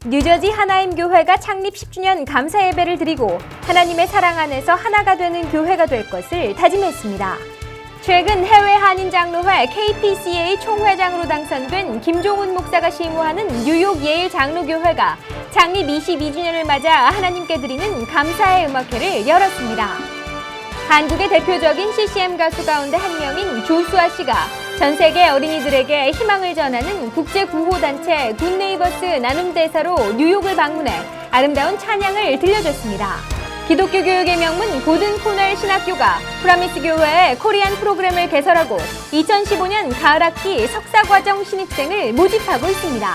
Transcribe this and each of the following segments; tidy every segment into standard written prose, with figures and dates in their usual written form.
뉴저지 하나임 교회가 창립 10주년 감사 예배를 드리고 하나님의 사랑 안에서 하나가 되는 교회가 될 것을 다짐했습니다. 최근 해외 한인 장로회 KPCA 총회장으로 당선된 김종훈 목사가 심우하는 뉴욕 예일 장로교회가 창립 22주년을 맞아 하나님께 드리는 감사의 음악회를 열었습니다. 한국의 대표적인 CCM 가수 가운데 한 명인 조수아 씨가 전 세계 어린이들에게 희망을 전하는 국제구호단체 굿네이버스 나눔대사로 뉴욕을 방문해 아름다운 찬양을 들려줬습니다. 기독교 교육의 명문 고든 코넬 신학교가 프라미스 교회의 코리안 프로그램을 개설하고 2015년 가을학기 석사과정 신입생을 모집하고 있습니다.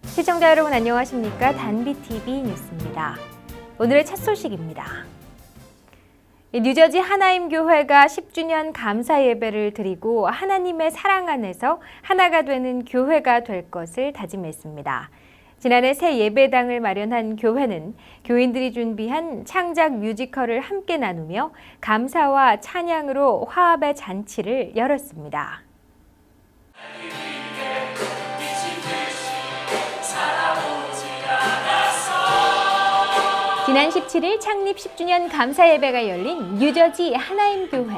시청자 여러분 안녕하십니까? 단비TV 뉴스입니다. 오늘의 첫 소식입니다. 뉴저지 하나임 교회가 10주년 감사 예배를 드리고 하나님의 사랑 안에서 하나가 되는 교회가 될 것을 다짐했습니다. 지난해 새 예배당을 마련한 교회는 교인들이 준비한 창작 뮤지컬을 함께 나누며 감사와 찬양으로 화합의 잔치를 열었습니다. 지난 17일 창립 10주년 감사 예배가 열린 뉴저지 하나임 교회.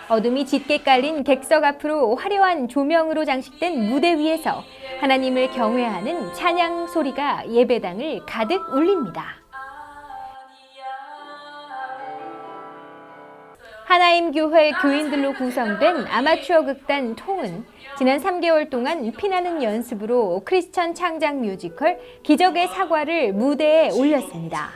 어둠이 짙게 깔린 객석 앞으로 화려한 조명으로 장식된 무대 위에서 하나님을 경외하는 찬양 소리가 예배당을 가득 울립니다. 하나임 교회 교인들로 구성된 아마추어 극단 통은 지난 3개월 동안 피나는 연습으로 크리스천 창작 뮤지컬 기적의 사과를 무대에 올렸습니다.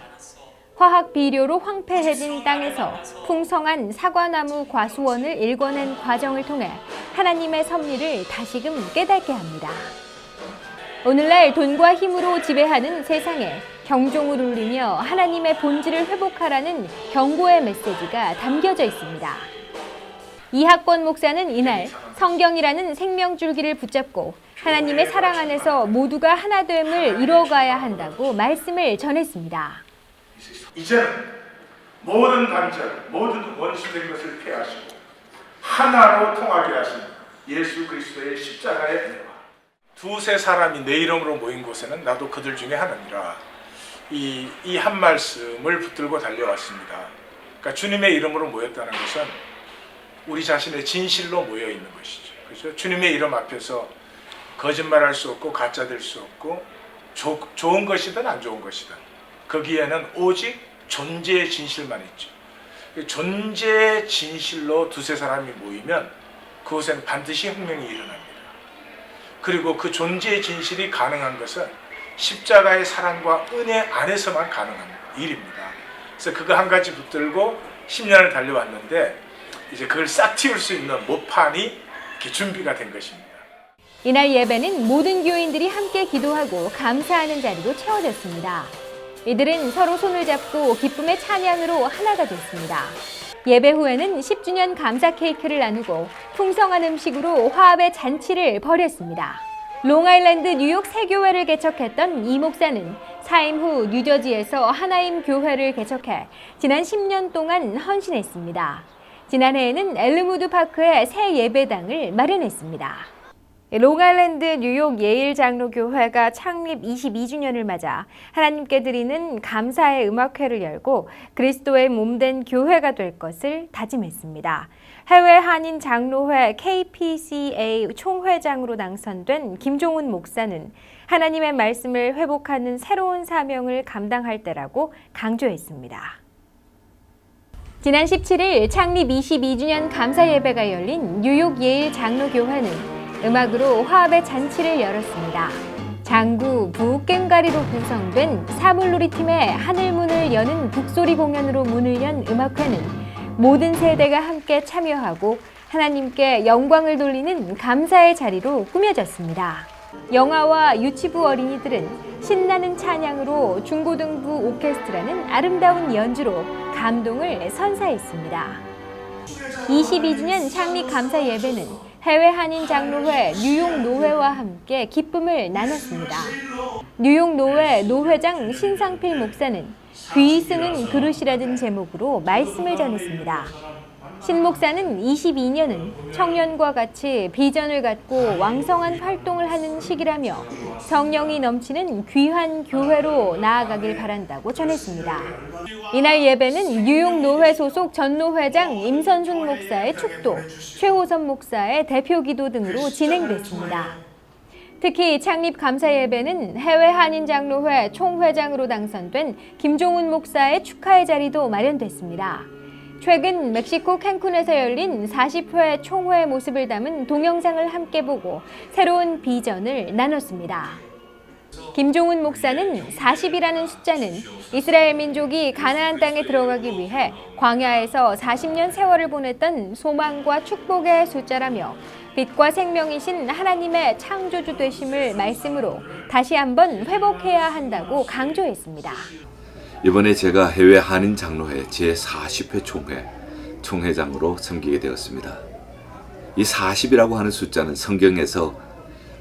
화학 비료로 황폐해진 땅에서 풍성한 사과나무 과수원을 일궈낸 과정을 통해 하나님의 섭리를 다시금 깨닫게 합니다. 오늘날 돈과 힘으로 지배하는 세상에 경종을 울리며 하나님의 본질을 회복하라는 경고의 메시지가 담겨져 있습니다. 이학권 목사는 이날 성경이라는 생명줄기를 붙잡고 하나님의 사랑 안에서 모두가 하나됨을 이뤄가야 한다고 말씀을 전했습니다. 이제는 모든 단절, 모든 원수된 것을 폐하시고 하나로 통하게 하신 예수 그리스도의 십자가의 은혜와 두세 사람이 내 이름으로 모인 곳에는 나도 그들 중에 하나니라. 이 한 말씀을 붙들고 달려왔습니다. 그러니까 주님의 이름으로 모였다는 것은 우리 자신의 진실로 모여 있는 것이죠. 그렇죠? 주님의 이름 앞에서 거짓말할 수 없고 가짜 될 수 없고 좋은 것이든 안 좋은 것이든 거기에는 오직 존재의 진실만 있죠. 존재의 진실로 두세 사람이 모이면 그곳에는 반드시 혁명이 일어납니다. 그리고 그 존재의 진실이 가능한 것은 십자가의 사랑과 은혜 안에서만 가능한 일입니다. 그래서 그거 한 가지 붙들고 10년을 달려왔는데 이제 그걸 싹 틔울 수 있는 모판이 이렇게 준비가 된 것입니다. 이날 예배는 모든 교인들이 함께 기도하고 감사하는 자리로 채워졌습니다. 이들은 서로 손을 잡고 기쁨의 찬양으로 하나가 됐습니다. 예배 후에는 10주년 감사 케이크를 나누고 풍성한 음식으로 화합의 잔치를 벌였습니다. 롱아일랜드 뉴욕 새 교회를 개척했던 이 목사는 사임 후 뉴저지에서 하나임 교회를 개척해 지난 10년 동안 헌신했습니다. 지난해에는 엘르무드 파크에 새 예배당을 마련했습니다. 롱아일랜드 뉴욕 예일 장로교회가 창립 22주년을 맞아 하나님께 드리는 감사의 음악회를 열고 그리스도의 몸된 교회가 될 것을 다짐했습니다. 해외 한인 장로회 KPCA 총회장으로 당선된 김종훈 목사는 하나님의 말씀을 회복하는 새로운 사명을 감당할 때라고 강조했습니다. 지난 17일 창립 22주년 감사 예배가 열린 뉴욕 예일 장로교회는 음악으로 화합의 잔치를 열었습니다. 장구, 부, 꽹과리로 구성된 사물놀이 팀의 하늘문을 여는 북소리 공연으로 문을 연 음악회는 모든 세대가 함께 참여하고 하나님께 영광을 돌리는 감사의 자리로 꾸며졌습니다. 영아와 유치부 어린이들은 신나는 찬양으로 중고등부 오케스트라는 아름다운 연주로 감동을 선사했습니다. 22주년 창립 감사 예배는 해외 한인 장로회 뉴욕 노회와 함께 기쁨을 나눴습니다. 뉴욕 노회 노회장 신상필 목사는 귀 쓰는 그릇이라는 제목으로 말씀을 전했습니다. 신 목사는 22년은 청년과 같이 비전을 갖고 왕성한 활동을 하는 시기라며 성령이 넘치는 귀한 교회로 나아가길 바란다고 전했습니다. 이날 예배는 뉴욕 노회 소속 전노회장 임선순 목사의 축도, 최호선 목사의 대표 기도 등으로 진행됐습니다. 특히 창립 감사 예배는 해외 한인 장로회 총회장으로 당선된 김종훈 목사의 축하의 자리도 마련됐습니다. 최근 멕시코 캔쿤에서 열린 40회 총회의 모습을 담은 동영상을 함께 보고 새로운 비전을 나눴습니다. 김종훈 목사는 40이라는 숫자는 이스라엘 민족이 가나안 땅에 들어가기 위해 광야에서 40년 세월을 보냈던 소망과 축복의 숫자라며 빛과 생명이신 하나님의 창조주 되심을 말씀으로 다시 한번 회복해야 한다고 강조했습니다. 이번에 제가 해외 한인 장로회 제40회 총회장으로 섬기게 되었습니다. 이 40이라고 하는 숫자는 성경에서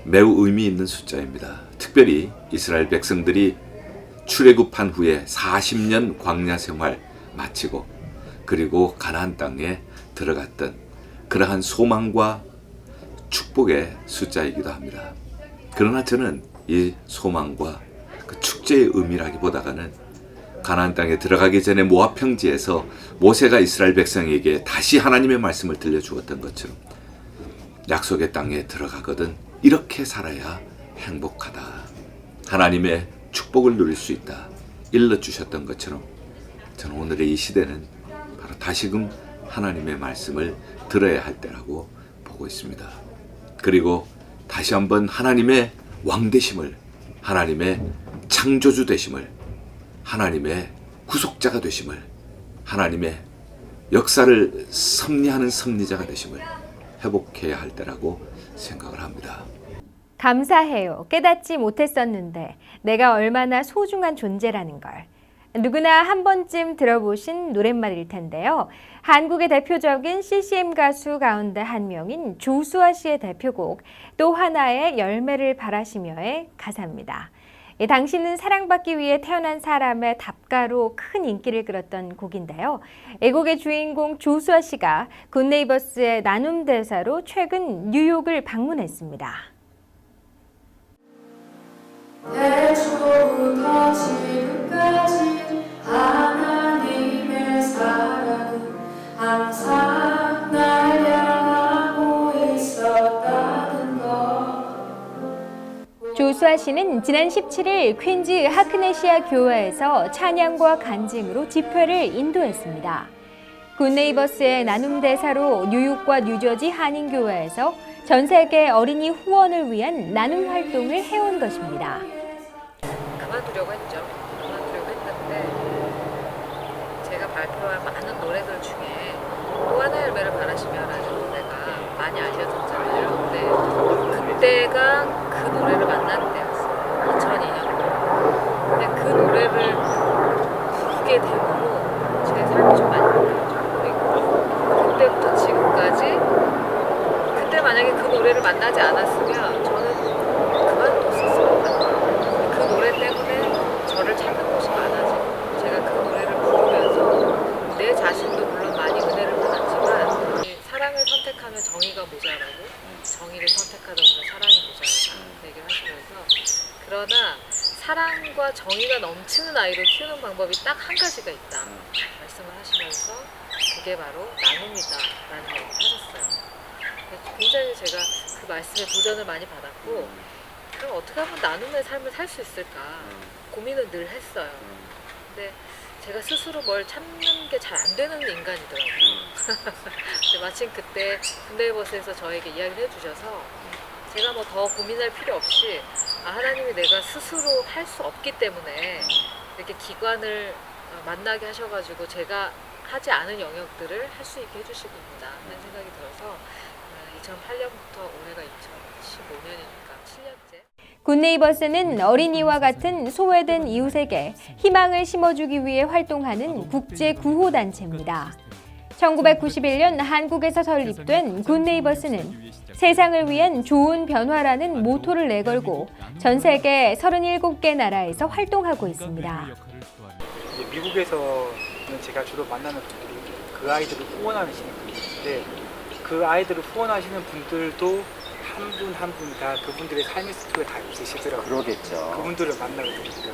매우 의미 있는 숫자입니다. 특별히 이스라엘 백성들이 출애굽한 후에 40년 광야 생활 마치고 그리고 가나안 땅에 들어갔던 그러한 소망과 축복의 숫자이기도 합니다. 그러나 저는 이 소망과 그 축제의 의미라기보다는 가나안 땅에 들어가기 전에 모압 평지에서 모세가 이스라엘 백성에게 다시 하나님의 말씀을 들려주었던 것처럼 약속의 땅에 들어가거든 이렇게 살아야 행복하다. 하나님의 축복을 누릴 수 있다. 일러주셨던 것처럼 저는 오늘의 이 시대는 바로 다시금 하나님의 말씀을 들어야 할 때라고 보고 있습니다. 그리고 다시 한번 하나님의 왕되심을, 하나님의 창조주 되심을, 하나님의 구속자가 되심을, 하나님의 역사를 섭리하는 섭리자가 되심을 회복해야 할 때라고 생각을 합니다. 감사해요. 깨닫지 못했었는데 내가 얼마나 소중한 존재라는 걸. 누구나 한 번쯤 들어보신 노랫말일 텐데요. 한국의 대표적인 CCM 가수 가운데 한 명인 조수아 씨의 대표곡 또 하나의 열매를 바라시며의 가사입니다. 당신은 사랑받기 위해 태어난 사람의 답가로 큰 인기를 끌었던 곡인데요. 이 곡의 주인공 조수아 씨가 굿네이버스의 나눔 대사로 최근 뉴욕을 방문했습니다. 태초부터 지금까지 하나님의 사랑은 항상 날 향하고 있었다는 것. 조수아 씨는 지난 17일 퀸즈 하크네시아 교회에서 찬양과 간증으로 집회를 인도했습니다. 굿네이버스의 나눔 대사로 뉴욕과 뉴저지 한인교회에서 전 세계 어린이 후원을 위한 나눔 활동을 해온 것입니다. 그만두려고 했죠. 그만두려고 했는데 제가 발표한 많은 노래들 중에 또 하나의 열매를 바라시며라는 노래가 많이 알려졌잖아요. 근데 그때가 그 노래를 만난 때였어요. 2002년도. 근데 그 노래를 부르게 됨으로 제 삶이 좀 많이 바뀌었죠. 그리고 그때부터 지금까지 그때 만약에 그 노래를 만나지 않았으면 저는 그만뒀었을 것 같아요. 그 노래 때문에 저를 찾는 곳이 많아지고 제가 그 노래를 부르면서 내 자신도 물론 많이 은혜를 받았지만 사랑을 선택하면 정의가 모자라고 정의를 선택하다 보면 사랑이 모자라다 얘기를 하시면서 그러나 사랑과 정의가 넘치는 아이를 키우는 방법이 딱 한 가지가 있다 말씀을 하시면서 그게 바로 나눔이다 라는 얘기를 하셨어요. 굉장히 제가 그 말씀에 도전을 많이 받았고 그럼 어떻게 하면 나눔의 삶을 살 수 있을까 고민을 늘 했어요. 근데 제가 스스로 뭘 참는 게 잘 안 되는 인간이더라고요. 근데 마침 그때 굿네이버스에서 저에게 이야기를 해주셔서 제가 뭐 더 고민할 필요 없이 하나님이 내가 스스로 할 수 없기 때문에 이렇게 기관을 만나게 하셔가지고 제가 하지 않은 영역들을 할 수 있게 해주시군다 하는 생각이 들어서 2008년부터 올해가 2015년이니까 7년째. 굿네이버스는 어린이와 같은 소외된 이웃에게 희망을 심어주기 위해 활동하는 국제구호단체입니다. 1991년 한국에서 설립된 굿네이버스는 세상을 위한 좋은 변화라는 모토를 내걸고 전 세계 37개 나라에서 활동하고 있습니다. 미국에서는 제가 주로 만나는 분들이 그 아이들을 후원하시는 분인데 그 아이들을 후원하시는 분들도 한 분 한 분 다 그분들의 삶의 스토리가 다 있으시더라고요. 그러겠죠. 그분들을 만나게 되니까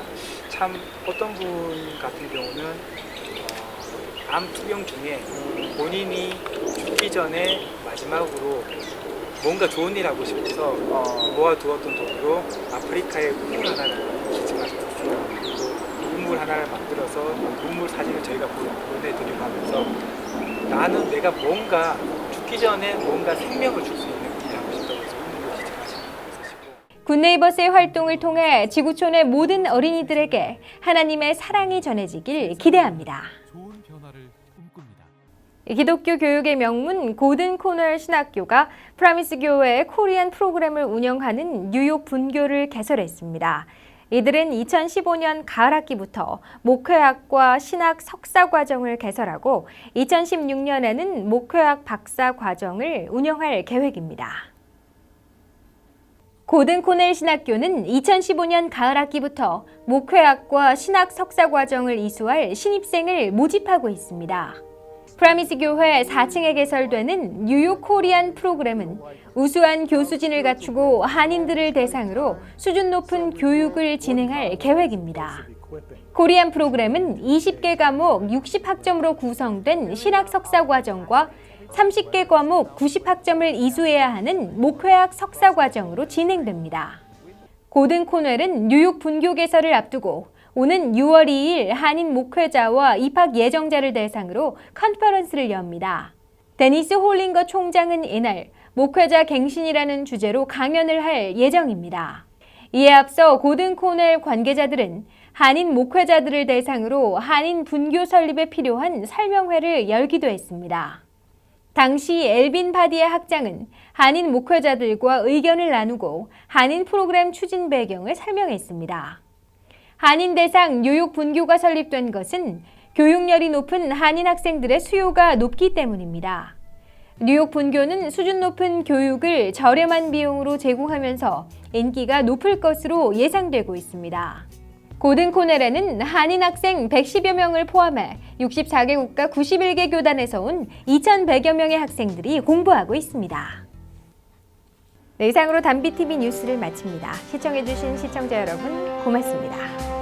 참 어떤 분 같은 경우는 암 투병 중에 본인이 죽기 전에 마지막으로 뭔가 좋은 일 하고 싶어서 모아두었던 돈으로 아프리카에 우물 하나를 기증하셨어요. 그리고 우물 하나를 만들어서 우물 사진을 저희가 보내드리고 하면서 나는 내가 뭔가 죽기 전에 뭔가 생명을 줄 수 있는 일을 하고 싶다고 해서 우물을 기증하시는 분이 있으시고 굿네이버스의 활동을 통해 지구촌의 모든 어린이들에게 하나님의 사랑이 전해지길 기대합니다. 좋은 변화를 꿈꿉니다. 기독교 교육의 명문 고든 코널 신학교가 프라미스 교회의 코리안 프로그램을 운영하는 뉴욕 분교를 개설했습니다. 이들은 2015년 가을 학기부터 목회학과 신학 석사 과정을 개설하고 2016년에는 목회학 박사 과정을 운영할 계획입니다. 고든 코넬 신학교는 2015년 가을 학기부터 목회학과 신학 석사 과정을 이수할 신입생을 모집하고 있습니다. 프라미스 교회 4층에 개설되는 뉴욕 코리안 프로그램은 우수한 교수진을 갖추고 한인들을 대상으로 수준 높은 교육을 진행할 계획입니다. 코리안 프로그램은 20개 과목 60학점으로 구성된 신학 석사 과정과 30개 과목 90학점을 이수해야 하는 목회학 석사 과정으로 진행됩니다. 고든 코넬은 뉴욕 분교 개설을 앞두고 오는 6월 2일 한인 목회자와 입학 예정자를 대상으로 컨퍼런스를 엽니다. 데니스 홀링거 총장은 이날 목회자 갱신이라는 주제로 강연을 할 예정입니다. 이에 앞서 고든 코넬 관계자들은 한인 목회자들을 대상으로 한인 분교 설립에 필요한 설명회를 열기도 했습니다. 당시 엘빈 바디의 학장은 한인 목회자들과 의견을 나누고 한인 프로그램 추진 배경을 설명했습니다. 한인 대상 뉴욕 분교가 설립된 것은 교육열이 높은 한인 학생들의 수요가 높기 때문입니다. 뉴욕 분교는 수준 높은 교육을 저렴한 비용으로 제공하면서 인기가 높을 것으로 예상되고 있습니다. 고든 코넬에는 한인 학생 110여 명을 포함해 64개국가 91개 교단에서 온 2,100여 명의 학생들이 공부하고 있습니다. 네, 이상으로 담비TV 뉴스를 마칩니다. 시청해주신 시청자 여러분 고맙습니다.